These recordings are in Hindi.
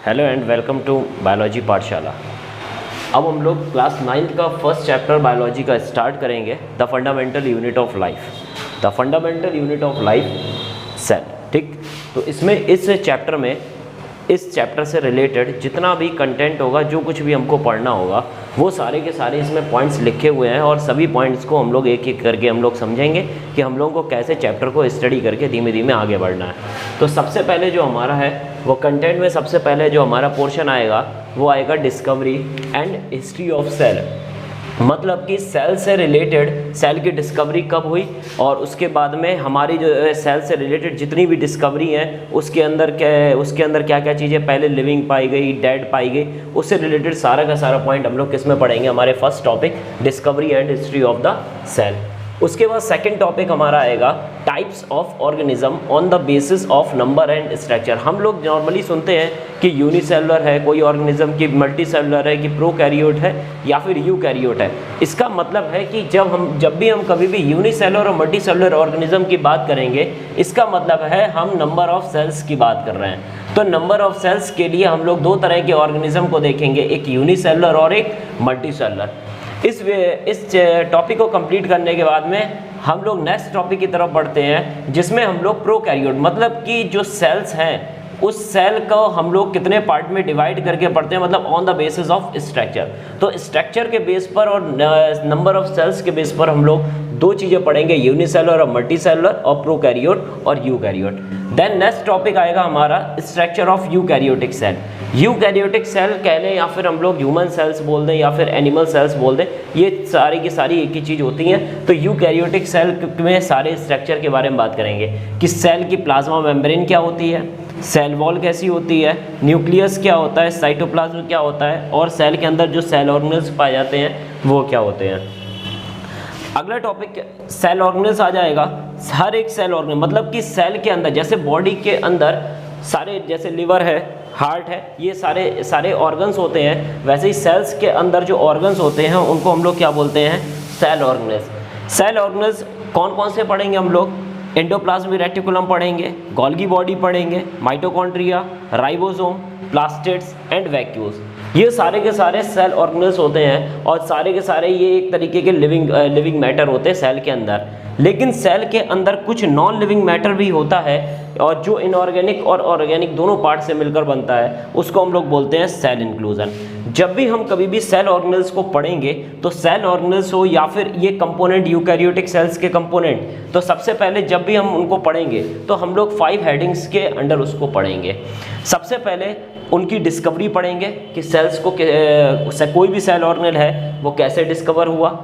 Hello and welcome to biology Pathshala. अब हम लोग क्लास 9th का फर्स्ट चैप्टर बायोलॉजी का स्टार्ट करेंगे, the fundamental unit of life. The fundamental unit of life cell. ठीक, तो इसमें इस चैप्टर से रिलेटेड जितना भी कंटेंट होगा, जो कुछ भी हमको पढ़ना होगा, वो सारे के सारे इसमें पॉइंट्स लिखे हुए हैं और सभी पॉइंट्स को हम लोग एक एक करके हम लोग समझेंगे कि हम लोगों को कैसे चैप्टर को स्टडी करके धीमे धीमे आगे बढ़ना है। तो सबसे पहले जो हमारा है वो कंटेंट में सबसे पहले जो हमारा पोर्शन आएगा वो आएगा discovery and history of cell. मतलब कि सेल से रिलेटेड सेल की डिस्कवरी कब हुई और उसके बाद में हमारी जो सेल से रिलेटेड जितनी भी डिस्कवरी है उसके अंदर क्या क्या चीज़ें पहले लिविंग पाई गई, डेड पाई गई, उससे रिलेटेड सारा का सारा पॉइंट हम लोग किस में पढ़ेंगे, हमारे first topic discovery and history of the cell. उसके बाद सेकंड टॉपिक हमारा आएगा types of organism on the basis of number and structure. हम लोग नॉर्मली सुनते हैं कि यूनिसेलुलर है कोई ऑर्गेनिज्म, कि मल्टीसेलुलर है, कि प्रोकैरियोट है या फिर यूकैरियोट है। इसका मतलब है कि जब भी हम कभी भी यूनिसेलुलर और मल्टीसेलुलर ऑर्गेनिज्म की बात करेंगे, इसका मतलब है हम नंबर ऑफ सेल्स की बात कर रहे हैं। तो नंबर ऑफ सेल्स के लिए हम लोग दो तरह के ऑर्गेनिज्म को देखेंगे, एक यूनिसेलुलर और एक मल्टीसेलुलर। इस टॉपिक को कंप्लीट करने के बाद में हम लोग नेक्स्ट टॉपिक की तरफ बढ़ते हैं, जिसमें हम लोग प्रोकैरियोट, मतलब कि जो सेल्स हैं उस सेल को हम लोग कितने पार्ट में डिवाइड करके पढ़ते हैं, मतलब on the basis of structure. तो स्ट्रक्चर के बेस पर और नंबर ऑफ सेल्स के बेस पर हम लोग दो चीज़ें पढ़ेंगे, यूनिसेलुलर और मल्टीसेलुलर, और प्रोकैरियोट और यूकैरियोट। देन नेक्स्ट टॉपिक आएगा हमारा structure of eukaryotic cell. Eukaryotic cell कह लें या फिर हम लोग ह्यूमन सेल्स बोल दें या फिर एनिमल सेल्स बोल दें, ये सारी की सारी एक ही चीज़ होती हैं। तो यूकैरियोटिक सेल में सारे स्ट्रक्चर के बारे में बात करेंगे कि सेल की प्लाज्मा मेम्ब्रेन क्या होती है, सेल वॉल कैसी होती है, न्यूक्लियस क्या होता है, साइटोप्लाज्म क्या होता है, और सेल के अंदर जो सेल ऑर्गेनेल्स पाए जाते हैं वो क्या होते हैं। अगला टॉपिक सेल ऑर्गेनेल्स आ जाएगा। हर एक सेल ऑर्गेनेल, मतलब कि सेल के अंदर, जैसे बॉडी के अंदर सारे, जैसे लिवर है, हार्ट है, ये सारे ऑर्गन्स होते हैं, वैसे ही सेल्स के अंदर जो ऑर्गन्स होते हैं उनको हम लोग क्या बोलते हैं, सेल ऑर्गेनेल्स। सेल ऑर्गेनेल्स कौन कौन से पढ़ेंगे हम लोग, एंडोप्लाज्मिक रेटिकुलम पढ़ेंगे, गोल्गी बॉडी पढ़ेंगे, mitochondria, ribosome, plastids and vacuoles. ये सारे के सारे सेल ऑर्गेनेल्स होते हैं और सारे के सारे ये एक तरीके के लिविंग मैटर होते हैं सेल के अंदर। लेकिन सेल के अंदर कुछ नॉन लिविंग मैटर भी होता है और जो इनऑर्गेनिक और ऑर्गेनिक दोनों पार्ट से मिलकर बनता है, उसको हम लोग बोलते हैं सेल इंक्लूजन। जब भी हम कभी भी सेल ऑर्गेनेल्स को पढ़ेंगे, तो सेल ऑर्गेनेल्स हो या फिर ये कंपोनेंट यूकैरियोटिक सेल्स के कंपोनेंट, तो सबसे पहले जब भी हम उनको पढ़ेंगे तो हम लोग 5 हेडिंग्स के अंडर उसको पढ़ेंगे। सबसे पहले उनकी डिस्कवरी पढ़ेंगे कि सेल्स को कोई भी सेल ऑर्गेनेल है वो कैसे डिस्कवर हुआ,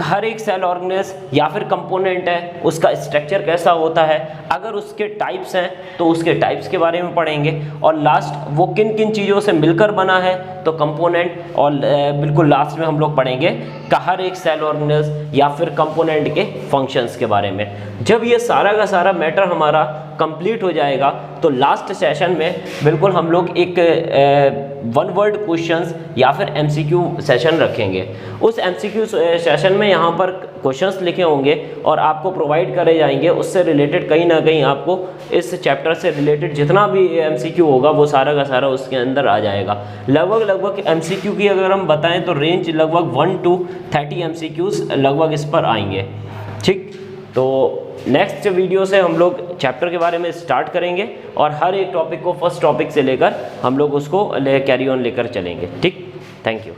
हर एक सेल ऑर्गेनेल्स या फिर कंपोनेंट है उसका स्ट्रक्चर कैसा होता है, अगर उसके टाइप्स हैं तो उसके टाइप्स के बारे में पढ़ेंगे, और लास्ट वो किन किन चीज़ों से मिलकर बना है तो कंपोनेंट, और बिल्कुल लास्ट में हम लोग पढ़ेंगे का हर एक सेल ऑर्गेनेल्स या फिर कंपोनेंट के फंक्शंस के बारे में। जब ये सारा का सारा मैटर हमारा कंप्लीट हो जाएगा तो लास्ट सेशन में बिल्कुल हम लोग एक 1 वर्ड क्वेश्चंस या फिर MCQ सेशन रखेंगे। उस MCQ सेशन में यहाँ पर क्वेश्चंस लिखे होंगे और आपको प्रोवाइड करे जाएंगे, उससे रिलेटेड कहीं ना कहीं आपको इस चैप्टर से रिलेटेड जितना भी MCQ होगा वो सारा का सारा उसके अंदर आ जाएगा। लगभग MCQ की अगर हम बताएं तो रेंज लगभग 1 to 30 MCQs लगभग इस पर आएंगे। ठीक, तो नेक्स्ट वीडियो से हम लोग चैप्टर के बारे में स्टार्ट करेंगे और हर एक टॉपिक को फर्स्ट टॉपिक से लेकर हम लोग उसको कैरी ऑन लेकर चलेंगे। ठीक, थैंक यू।